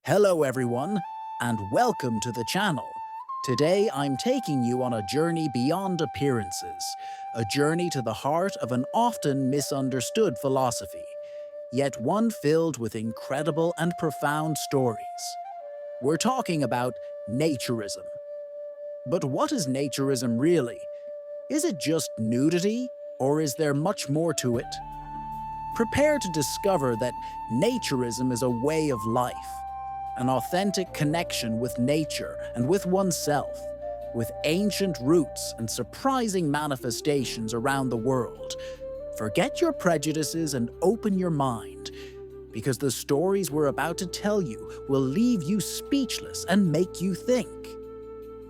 Hello everyone, and welcome to the channel. Today I'm taking you on a journey beyond appearances, a journey to the heart of an often misunderstood philosophy, yet one filled with incredible and profound stories. We're talking about naturism. But what is naturism really? Is it just nudity, or is there much more to it? Prepare to discover that naturism is a way of life, an authentic connection with nature and with oneself, with ancient roots and surprising manifestations around the world. Forget your prejudices and open your mind, because the stories we're about to tell you will leave you speechless and make you think.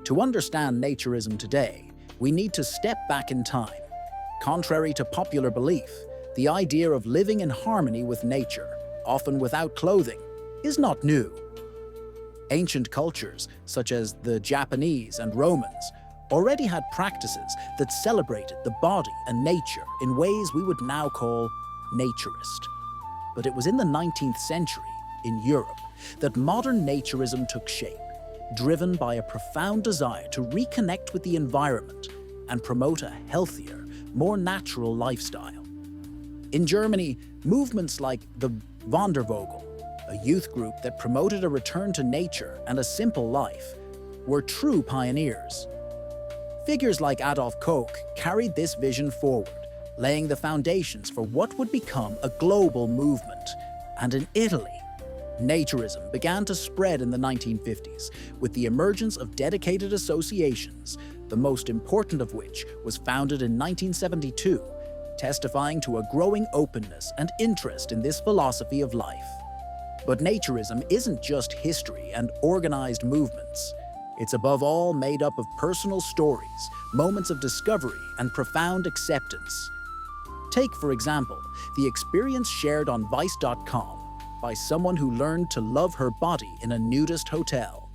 To understand naturism today, we need to step back in time. Contrary to popular belief, the idea of living in harmony with nature, often without clothing, is not new. Ancient cultures, such as the Japanese and Romans, already had practices that celebrated the body and nature in ways we would now call naturist. But it was in the 19th century, in Europe, that modern naturism took shape, driven by a profound desire to reconnect with the environment and promote a healthier, more natural lifestyle. In Germany, movements like the Wandervogel, a youth group that promoted a return to nature and a simple life, were true pioneers. Figures like Adolf Koch carried this vision forward, laying the foundations for what would become a global movement. And in Italy, naturism began to spread in the 1950s with the emergence of dedicated associations, the most important of which was founded in 1972, testifying to a growing openness and interest in this philosophy of life. But naturism isn't just history and organized movements. It's above all made up of personal stories, moments of discovery, and profound acceptance. Take, for example, the experience shared on Vice.com by someone who learned to love her body in a nudist hotel.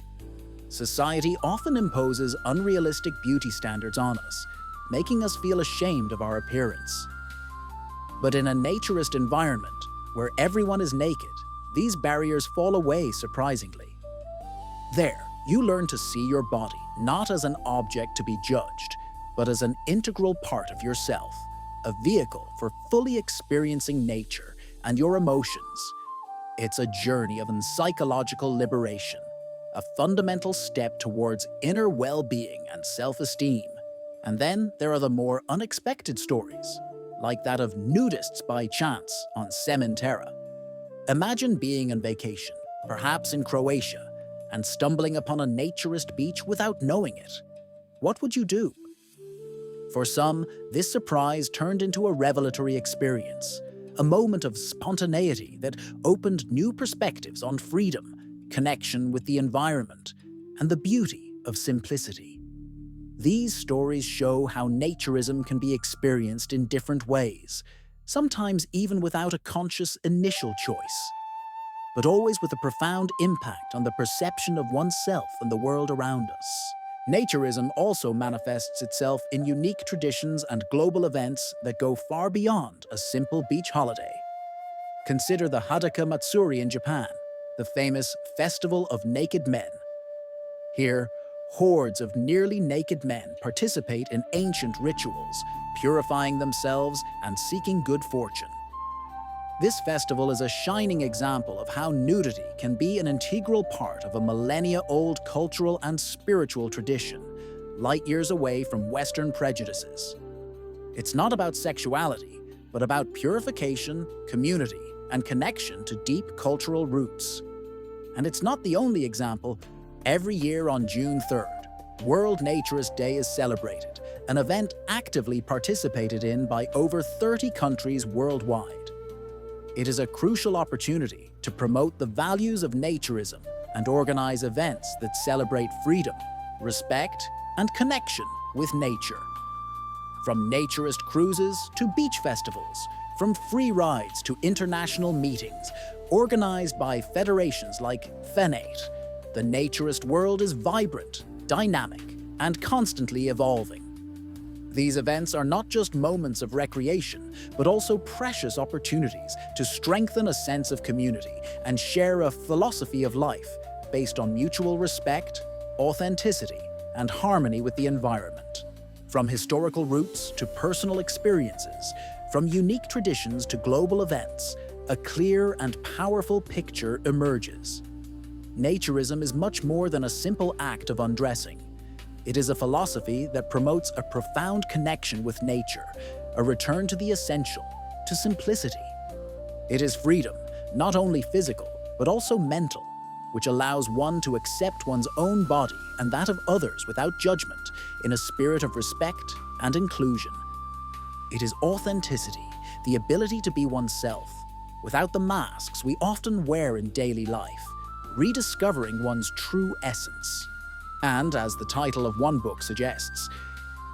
Society often imposes unrealistic beauty standards on us, making us feel ashamed of our appearance. But in a naturist environment, where everyone is naked, these barriers fall away surprisingly. There, you learn to see your body not as an object to be judged, but as an integral part of yourself, a vehicle for fully experiencing nature and your emotions. It's a journey of psychological liberation, a fundamental step towards inner well-being and self-esteem. And then there are the more unexpected stories, like that of nudists by chance on Sementerra. Imagine being on vacation, perhaps in Croatia, and stumbling upon a naturist beach without knowing it. What would you do? For some, this surprise turned into a revelatory experience, a moment of spontaneity that opened new perspectives on freedom, connection with the environment, and the beauty of simplicity. These stories show how naturism can be experienced in different ways, sometimes even without a conscious initial choice, but always with a profound impact on the perception of oneself and the world around us. Naturism also manifests itself in unique traditions and global events that go far beyond a simple beach holiday. Consider the Hadaka Matsuri in Japan, the famous Festival of Naked Men. Here, hordes of nearly naked men participate in ancient rituals, purifying themselves and seeking good fortune. This festival is a shining example of how nudity can be an integral part of a millennia-old cultural and spiritual tradition, light years away from Western prejudices. It's not about sexuality, but about purification, community, and connection to deep cultural roots. And it's not the only example. Every year on June 3rd, World Naturist Day is celebrated, an event actively participated in by over 30 countries worldwide. It is a crucial opportunity to promote the values of naturism and organize events that celebrate freedom, respect, and connection with nature. From naturist cruises to beach festivals, from free rides to international meetings, organized by federations like FENATE, the naturist world is vibrant, dynamic, and constantly evolving. These events are not just moments of recreation, but also precious opportunities to strengthen a sense of community and share a philosophy of life based on mutual respect, authenticity, and harmony with the environment. From historical roots to personal experiences, from unique traditions to global events, a clear and powerful picture emerges. Naturism is much more than a simple act of undressing. It is a philosophy that promotes a profound connection with nature, a return to the essential, to simplicity. It is freedom, not only physical, but also mental, which allows one to accept one's own body and that of others without judgment, in a spirit of respect and inclusion. It is authenticity, the ability to be oneself, without the masks we often wear in daily life, rediscovering one's true essence. And, as the title of one book suggests,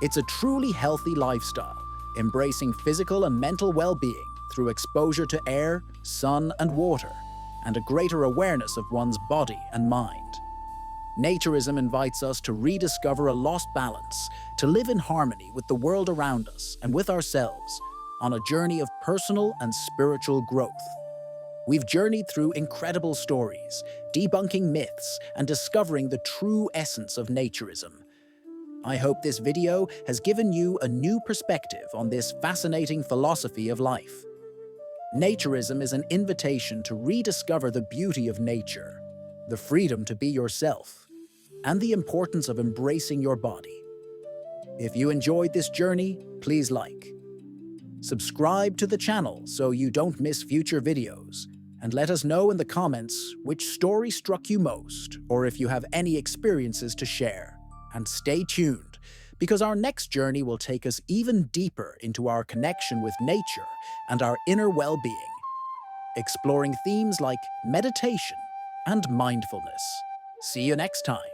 it's a truly healthy lifestyle, embracing physical and mental well-being through exposure to air, sun, and water, and a greater awareness of one's body and mind. Naturism invites us to rediscover a lost balance, to live in harmony with the world around us and with ourselves, on a journey of personal and spiritual growth. We've journeyed through incredible stories, debunking myths, and discovering the true essence of naturism. I hope this video has given you a new perspective on this fascinating philosophy of life. Naturism is an invitation to rediscover the beauty of nature, the freedom to be yourself, and the importance of embracing your body. If you enjoyed this journey, please like. Subscribe to the channel so you don't miss future videos, and let us know in the comments which story struck you most, or if you have any experiences to share. And stay tuned, because our next journey will take us even deeper into our connection with nature and our inner well-being, exploring themes like meditation and mindfulness. See you next time.